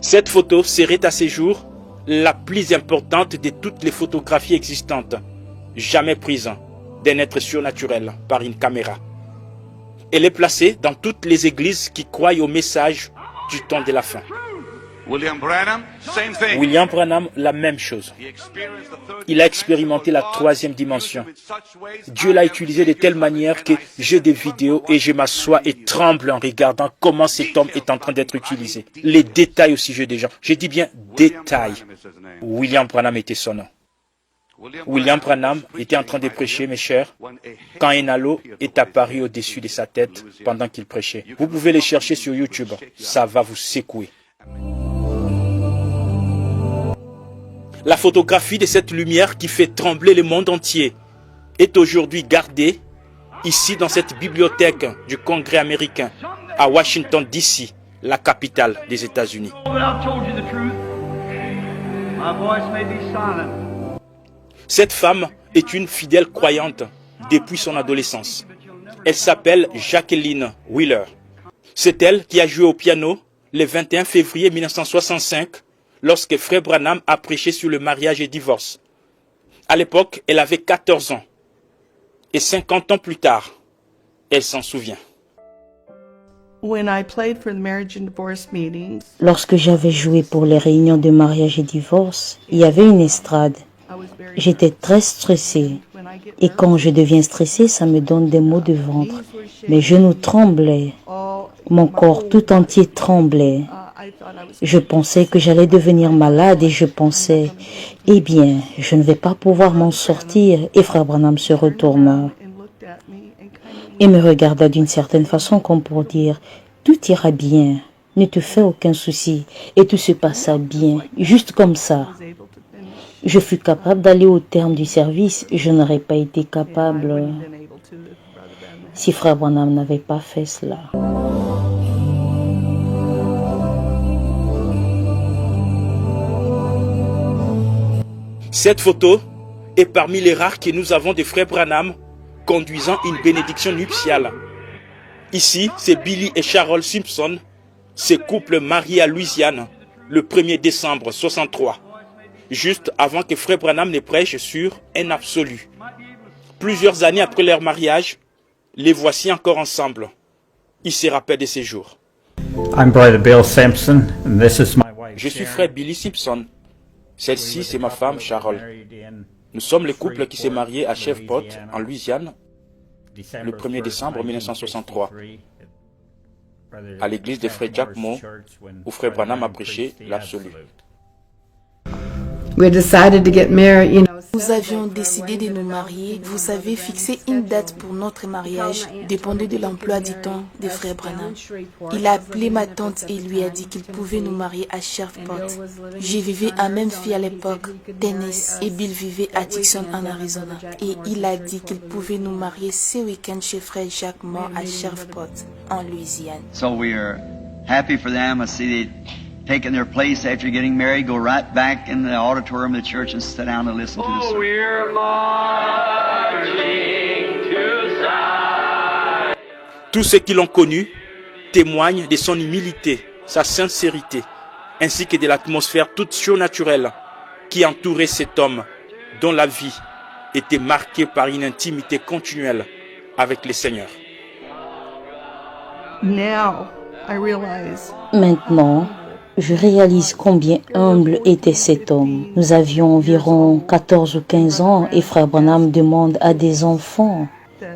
Cette photo serait à ce jour la plus importante de toutes les photographies existantes, jamais prise d'un être surnaturel par une caméra. Elle est placée dans toutes les églises qui croient au message du temps de la fin. William Branham, same thing. William Branham, la même chose. Il a expérimenté la troisième dimension. Dieu l'a utilisé de telle manière que j'ai des vidéos et je m'assois et tremble en regardant comment cet homme est en train d'être utilisé. Les détails au sujet des gens. Je dis bien détails. William Branham était son nom. William Branham était en train de prêcher, mes chers, quand un halo est apparu au-dessus de sa tête pendant qu'il prêchait. Vous pouvez les chercher sur YouTube. Ça va vous secouer. La photographie de cette lumière qui fait trembler le monde entier est aujourd'hui gardée ici dans cette bibliothèque du Congrès américain à Washington, D.C., la capitale des États-Unis. Cette femme est une fidèle croyante depuis son adolescence. Elle s'appelle Jacqueline Wheeler. C'est elle qui a joué au piano le 21 février 1965 lorsque Frère Branham a prêché sur le mariage et divorce. À l'époque, elle avait 14 ans. Et 50 ans plus tard, elle s'en souvient. Lorsque j'avais joué pour les réunions de mariage et divorce, il y avait une estrade. J'étais très stressée. Et quand je deviens stressée, ça me donne des maux de ventre. Mes genoux tremblaient. Mon corps tout entier tremblait. Je pensais que j'allais devenir malade et je pensais, eh bien, je ne vais pas pouvoir m'en sortir. Et Frère Branham se retourna et me regarda d'une certaine façon comme pour dire, tout ira bien, ne te fais aucun souci. Et tout se passa bien, juste comme ça. Je fus capable d'aller au terme du service. Je n'aurais pas été capable si Frère Branham n'avait pas fait cela. Cette photo est parmi les rares que nous avons de Frère Branham conduisant une bénédiction nuptiale. Ici, c'est Billy et Carol Simpson, ce couple marié à Louisiane le 1er décembre 63, juste avant que Frère Branham ne prêche sur un absolu. Plusieurs années après leur mariage, les voici encore ensemble. Ils se rappellent de ces jours. Je suis Frère Billy Simpson. Celle-ci, c'est ma femme, Carol. Nous sommes le couple qui s'est marié à Shreveport, en Louisiane, le 1er décembre 1963, à l'église de Frère Jack Moore, où Frère Branham a prêché l'absolu. Nous avions décidé de nous marier. Vous savez, fixer une date pour notre mariage dépendait de l'emploi du temps de Frère Branham. Il a appelé ma tante et lui a dit qu'il pouvait nous marier à Shreveport. Je vivais à Memphis à l'époque, Tennessee, et Bill vivait à Tucson en Arizona. Et il a dit qu'il pouvait nous marier ce week-end chez Frère Jack Moore à Shreveport, en Louisiane. So we are happy for them. I see they taking their place after getting married, go right back in the auditorium of the church and sit down and listen to the sermon. We're marching to Zion. Tous ceux qui l'ont connu témoignent de son humilité, sa sincérité, ainsi que de l'atmosphère toute surnaturelle qui entourait cet homme dont la vie était marquée par une intimité continuelle avec le Seigneur. Maintenant, je réalise combien humble était cet homme. Nous avions environ 14 ou 15 ans et Frère Branham demande à des enfants.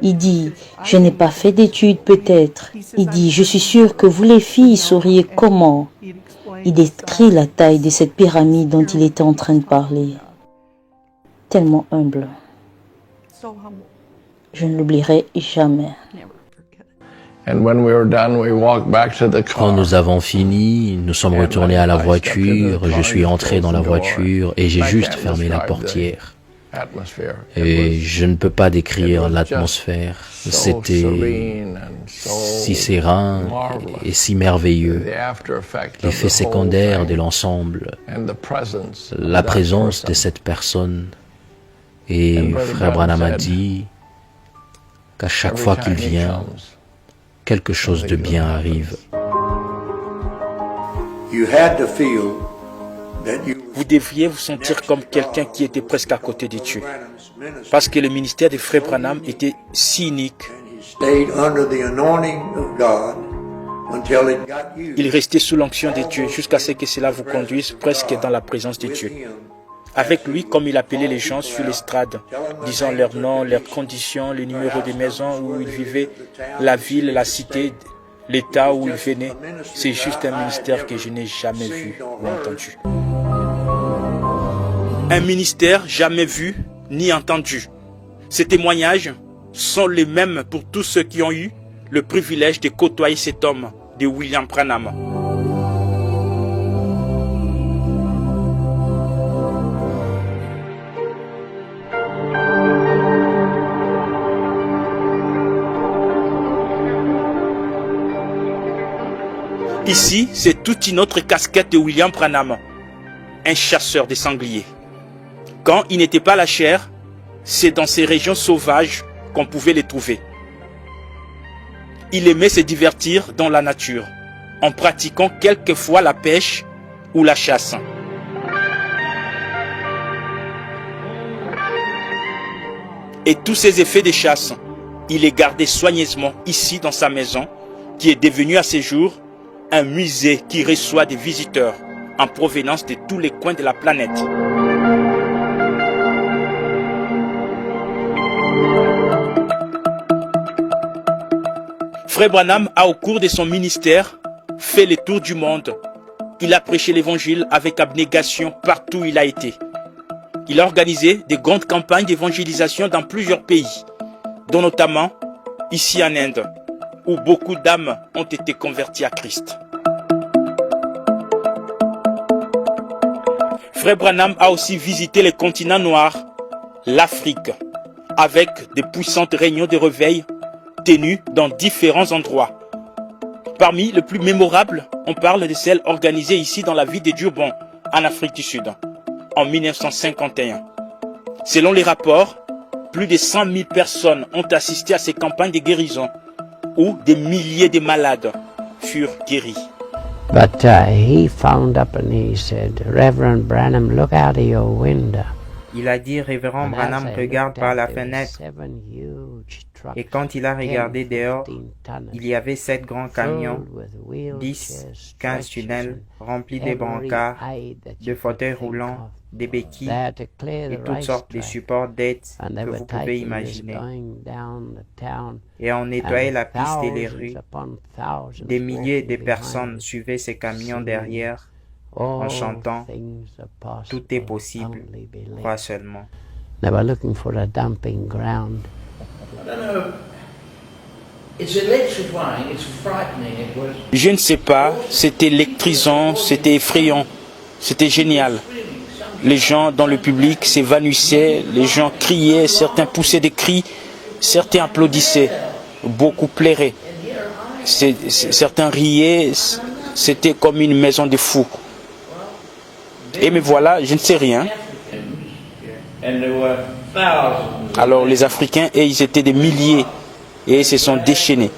Il dit, je n'ai pas fait d'études peut-être. Il dit, je suis sûr que vous les filles sauriez comment. Il décrit la taille de cette pyramide dont il était en train de parler. Tellement humble. Je ne l'oublierai jamais. Quand nous avons fini, nous sommes retournés à la voiture, je suis entré dans la voiture et j'ai juste fermé la portière. Et je ne peux pas décrire l'atmosphère. C'était si serein et si merveilleux. L'effet secondaire de l'ensemble, la présence de cette personne. Et Frère Branham a dit qu'à chaque fois qu'il vient, quelque chose de bien arrive. Vous devriez vous sentir comme quelqu'un qui était presque à côté de Dieu. Parce que le ministère de Frère Branham était cynique. Il restait sous l'onction de Dieu jusqu'à ce que cela vous conduise presque dans la présence de Dieu. Avec lui, comme il appelait les gens sur l'estrade, disant leur nom, leurs conditions, les numéros des maisons où ils vivaient, la ville, la cité, l'état où ils venaient. C'est juste un ministère que je n'ai jamais vu ou entendu. Un ministère jamais vu ni entendu. Ces témoignages sont les mêmes pour tous ceux qui ont eu le privilège de côtoyer cet homme de William Branham. Ici, c'est toute une autre casquette de William Branham, un chasseur de sangliers. Quand il n'était pas la chair, c'est dans ces régions sauvages qu'on pouvait les trouver. Il aimait se divertir dans la nature, en pratiquant quelquefois la pêche ou la chasse. Et tous ces effets de chasse, il les gardait soigneusement ici dans sa maison, qui est devenue à ces jours un musée qui reçoit des visiteurs en provenance de tous les coins de la planète. Frère Branham a, au cours de son ministère, fait le tour du monde. Il a prêché l'évangile avec abnégation partout où il a été. Il a organisé de grandes campagnes d'évangélisation dans plusieurs pays, dont notamment ici en Inde, où beaucoup d'âmes ont été converties à Christ. Frère Branham a aussi visité le continent noir, l'Afrique, avec de puissantes réunions de réveil tenues dans différents endroits. Parmi les plus mémorables, on parle de celles organisées ici dans la ville de Durban, en Afrique du Sud, en 1951. Selon les rapports, plus de 100 000 personnes ont assisté à ces campagnes de guérison, où des milliers de malades furent guéris. But he found up and he said, Reverend Branham, look out of your window. Il a dit, Révérend Branham, regarde par la fenêtre. Et quand il a regardé dehors, il y avait 7 grands camions, 10, 15 tunnels remplis de brancards, de fauteuils roulants, des béquilles et toutes sortes de supports d'aide que vous pouvez imaginer. Et on nettoyait la piste et les rues. Des milliers de personnes suivaient ces camions derrière en chantant « Tout est possible, crois seulement ». They were looking for a dumping ground. Je ne sais pas, c'était électrisant, c'était effrayant, c'était génial. Les gens dans le public s'évanouissaient, les gens criaient, certains poussaient des cris, certains applaudissaient, beaucoup pleuraient. Certains riaient, c'était comme une maison de fous. Et me voilà, je ne sais rien. Alors les Africains, ils étaient des milliers et ils se sont déchaînés.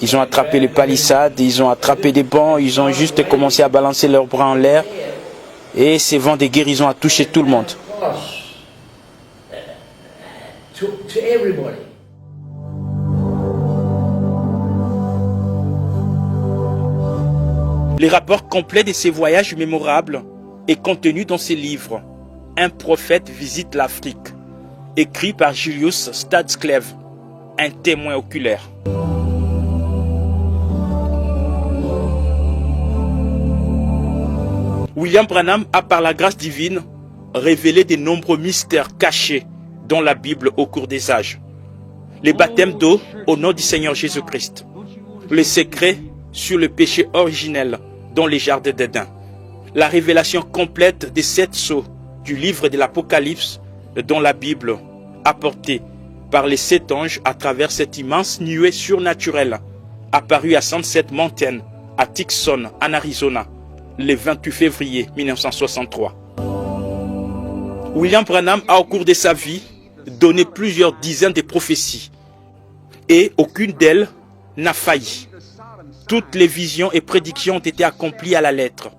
Ils ont attrapé les palissades, ils ont attrapé des bancs, ils ont juste commencé à balancer leurs bras en l'air et ces vents de guérison a touché tout le monde. Les rapports complets de ces voyages mémorables est contenu dans ces livres. Un prophète visite l'Afrique, écrit par Julius Stadscleve, un témoin oculaire. William Branham a, par la grâce divine, révélé de nombreux mystères cachés dans la Bible au cours des âges. Les baptêmes d'eau au nom du Seigneur Jésus-Christ. Les secrets sur le péché originel dans les jardins d'Éden. La révélation complète des 7 sceaux du livre de l'Apocalypse dans la Bible, apportée par les 7 anges à travers cette immense nuée surnaturelle apparue à Sunset Mountain, à Tucson, en Arizona, le 28 février 1963. William Branham a, au cours de sa vie, donné plusieurs dizaines de prophéties, et aucune d'elles n'a failli. Toutes les visions et prédictions ont été accomplies à la lettre.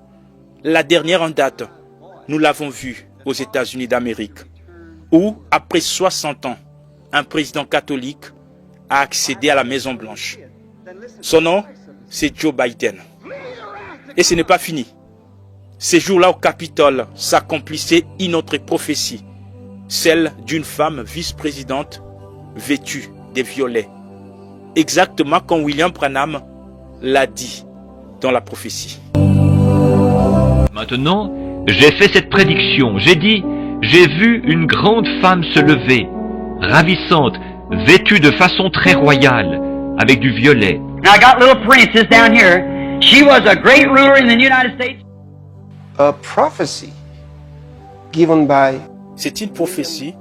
La dernière en date, nous l'avons vue aux États-Unis d'Amérique, où, après 60 ans, un président catholique a accédé à la Maison-Blanche. Son nom, c'est Joe Biden. Et ce n'est pas fini. Ces jours-là au Capitole s'accomplissait une autre prophétie, celle d'une femme vice-présidente vêtue de violet. Exactement comme William Branham l'a dit dans la prophétie. Maintenant, j'ai fait cette prédiction. J'ai dit, j'ai vu une grande femme se lever, ravissante, vêtue de façon très royale, avec du violet. Now I got little princess down here. She was a great ruler in the United States. A prophecy given by C'est une prophétie